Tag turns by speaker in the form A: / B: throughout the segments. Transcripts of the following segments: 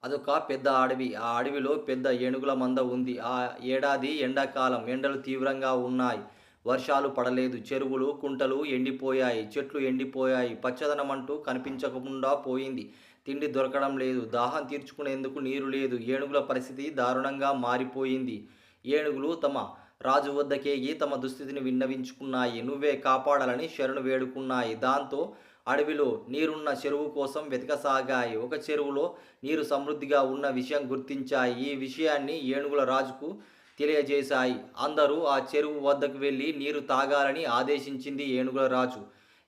A: అదొక పెద్ద అడవి. ఆ అడవిలో పెద్ద ఏనుగుల మంద ఉంది. ఆ ఏడాది ఎండాకాలం. ఎండలు తీవ్రంగా ఉన్నాయి. వర్షాలు పడలేదు. చెరువులు, కుంటలు ఎండిపోయాయి. చెట్లు ఎండిపోయాయి. పచ్చదనమంటూ కనిపించకుండా పోయింది. తిండి దొరకడం లేదు. దాహం తీర్చుకునేందుకు నీరు లేదు. ఏనుగుల పరిస్థితి దారుణంగా మారిపోయింది. ఏనుగులు తమ రాజు వద్దకేగి తమ దుస్థితిని విన్నవించుకున్నాయి. నువ్వే కాపాడాలని శరణు వేడుకున్నాయి. దాంతో అడవిలో నీరున్న చెరువు కోసం వెతకసాగాయి. ఒక చెరువులో నీరు సమృద్ధిగా ఉన్న విషయం గుర్తించాయి. ఈ విషయాన్ని ఏనుగుల రాజుకు తెలియజేశాయి. అందరూ ఆ చెరువు వద్దకు వెళ్ళి నీరు తాగాలని ఆదేశించింది ఏనుగుల రాజు.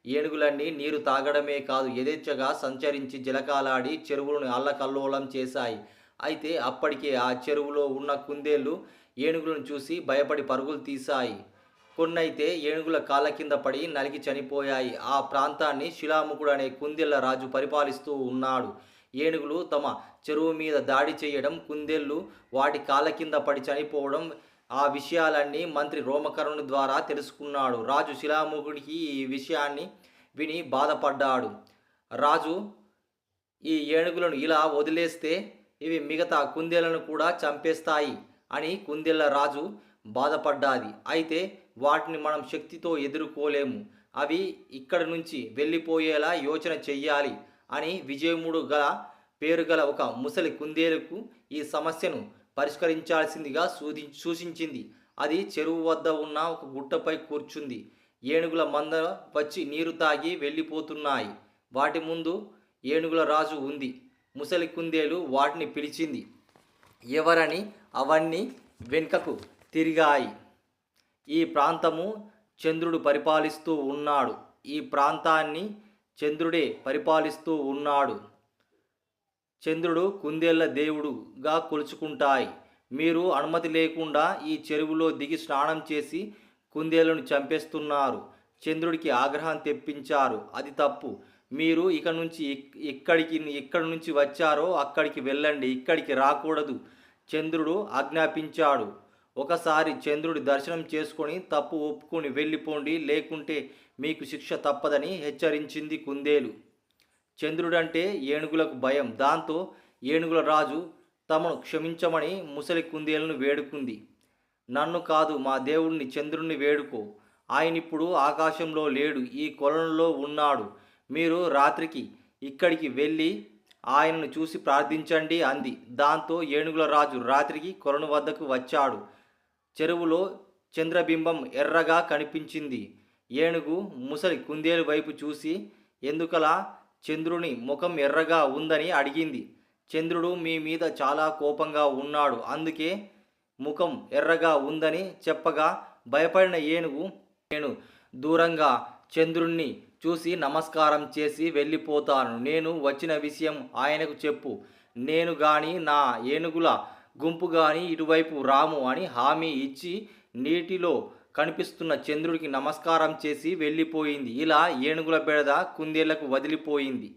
A: ఏనుగులన్నీ నీరు తాగడమే కాదు, యథేచ్ఛగా సంచరించి జలకాలాడి చెరువులను అల్లకల్లోలం చేశాయి. అయితే అప్పటికే ఆ చెరువులో ఉన్న కుందేళ్లు ఏనుగులను చూసి భయపడి పరుగులు తీశాయి. కొన్నైతే ఏనుగుల కాళ్ళ కింద పడి నలిగి చనిపోయాయి. ఆ ప్రాంతాన్ని శిలాముకుడు అనే కుందేళ్ల రాజు పరిపాలిస్తూ ఉన్నాడు. ఏనుగులు తమ చెరువు మీద దాడి చేయడం, కుందేళ్లు వాటి కాళ్ళ కింద పడి చనిపోవడం, ఆ విషయాలన్నీ మంత్రి రోమకర్ణుని ద్వారా తెలుసుకున్నాడు. రాజు శిలాముకుడికి ఈ విషయాన్ని విని బాధపడ్డాడు. రాజు ఈ ఏనుగులను ఇలా వదిలేస్తే ఇవి మిగతా కుందేళ్లను కూడా చంపేస్తాయి అని కుందేళ్ల రాజు బాధపడ్డాది. అయితే వాటిని మనం శక్తితో ఎదుర్కోలేము. అవి ఇక్కడి నుంచి వెళ్ళిపోయేలా యోచన చెయ్యాలి అని విజయముడు గల పేరు గల ఒక ముసలి కుందేలుకు ఈ సమస్యను పరిష్కరించాల్సిందిగా సూచించింది. అది చెరువు వద్ద ఉన్న ఒక గుట్టపై కూర్చుంది. ఏనుగుల మంద వచ్చి నీరు తాగి వెళ్ళిపోతున్నాయి. వాటి ముందు ఏనుగుల రాజు ఉంది. ముసలి కుందేలు వాటిని పిలిచింది. ఎవరని అవన్నీ వెనుకకు తిరిగాయి. ఈ ప్రాంతము చంద్రుడు పరిపాలిస్తూ ఉన్నాడు. ఈ ప్రాంతాన్ని చంద్రుడే పరిపాలిస్తూ ఉన్నాడు. చంద్రుడు కుందేళ్ల దేవుడుగా కొలుచుకుంటాయి. మీరు అనుమతి లేకుండా ఈ చెరువులో దిగి స్నానం చేసి కుందేళ్లను చంపేస్తున్నారు. చంద్రుడికి ఆగ్రహం తెప్పించారు. అది తప్పు. మీరు ఇక నుంచి ఎక్కడి నుంచి వచ్చారో అక్కడికి వెళ్ళండి. ఇక్కడికి రాకూడదు. చంద్రుడు ఆజ్ఞాపించాడు. ఒకసారి చంద్రుడి దర్శనం చేసుకొని తప్పు ఒప్పుకొని వెళ్ళిపోండి, లేకుంటే మీకు శిక్ష తప్పదని హెచ్చరించింది కుందేలు. చంద్రుడంటే ఏనుగులకు భయం. దాంతో ఏనుగుల రాజు తమను క్షమించమని ముసలి కుందేలను వేడుకుంది. నన్ను కాదు, మా దేవుడిని చంద్రుణ్ణి వేడుకో. ఆయనిప్పుడు ఆకాశంలో లేడు, ఈ కొలంలో ఉన్నాడు. మీరు రాత్రికి ఇక్కడికి వెళ్ళి ఆయనను చూసి ప్రార్థించండి అంది. దాంతో ఏనుగుల రాజు రాత్రికి కొలను వద్దకు వచ్చాడు. చెరువులో చంద్రబింబం ఎర్రగా కనిపించింది. ఏనుగు ముసలి కుందేలు వైపు చూసి ఎందుకలా చంద్రుని ముఖం ఎర్రగా ఉందని అడిగింది. చంద్రుడు మీ మీద చాలా కోపంగా ఉన్నాడు, అందుకే ముఖం ఎర్రగా ఉందని చెప్పగా భయపడిన ఏనుగు, నేను దూరంగా చంద్రుణ్ణి చూసి నమస్కారం చేసి వెళ్ళిపోతాను. నేను వచ్చిన విషయం ఆయనకు చెప్పు. నేను గాని నా ఏనుగుల గుంపు గాని ఇటువైపు రాము అని హామీ ఇచ్చి నీటిలో కనిపిస్తున్న చంద్రుడికి నమస్కారం చేసి వెళ్ళిపోయింది. ఇలా ఏనుగుల బెడద కుందేళ్లకు వదిలిపోయింది.